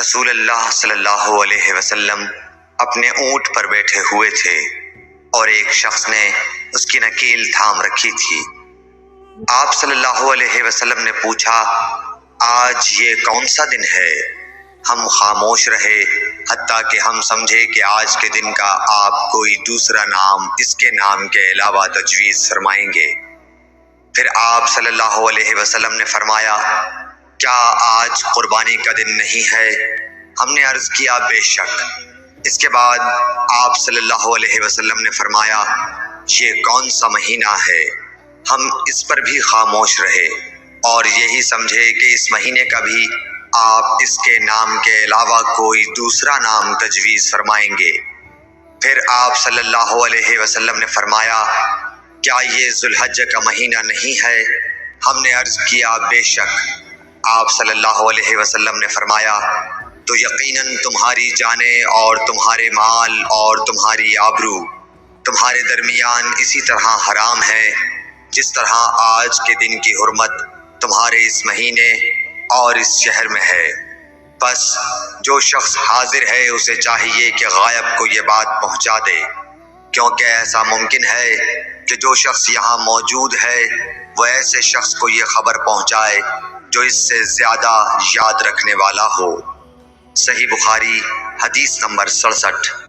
رسول اللہ صلی اللہ علیہ وسلم اپنے اونٹ پر بیٹھے ہوئے تھے اور ایک شخص نے اس کی نکیل تھام رکھی تھی۔ آپ صلی اللہ علیہ وسلم نے پوچھا، آج یہ کون سا دن ہے؟ ہم خاموش رہے حتیٰ کہ ہم سمجھے کہ آج کے دن کا آپ کوئی دوسرا نام اس کے نام کے علاوہ تجویز فرمائیں گے۔ پھر آپ صلی اللہ علیہ وسلم نے فرمایا، کیا آج قربانی کا دن نہیں ہے؟ ہم نے عرض کیا، بے شک۔ اس کے بعد آپ صلی اللہ علیہ وسلم نے فرمایا، یہ کون سا مہینہ ہے؟ ہم اس پر بھی خاموش رہے اور یہی سمجھے کہ اس مہینے کا بھی آپ اس کے نام کے علاوہ کوئی دوسرا نام تجویز فرمائیں گے۔ پھر آپ صلی اللہ علیہ وسلم نے فرمایا، کیا یہ ذو الحجہ کا مہینہ نہیں ہے؟ ہم نے عرض کیا، بے شک۔ آپ صلی اللہ علیہ وسلم نے فرمایا، تو یقیناً تمہاری جانیں اور تمہارے مال اور تمہاری آبرو تمہارے درمیان اسی طرح حرام ہے جس طرح آج کے دن کی حرمت تمہارے اس مہینے اور اس شہر میں ہے۔ بس جو شخص حاضر ہے اسے چاہیے کہ غائب کو یہ بات پہنچا دے، کیونکہ ایسا ممکن ہے کہ جو شخص یہاں موجود ہے وہ ایسے شخص کو یہ خبر پہنچائے جو اس سے زیادہ یاد رکھنے والا ہو۔ صحیح بخاری حدیث نمبر 67۔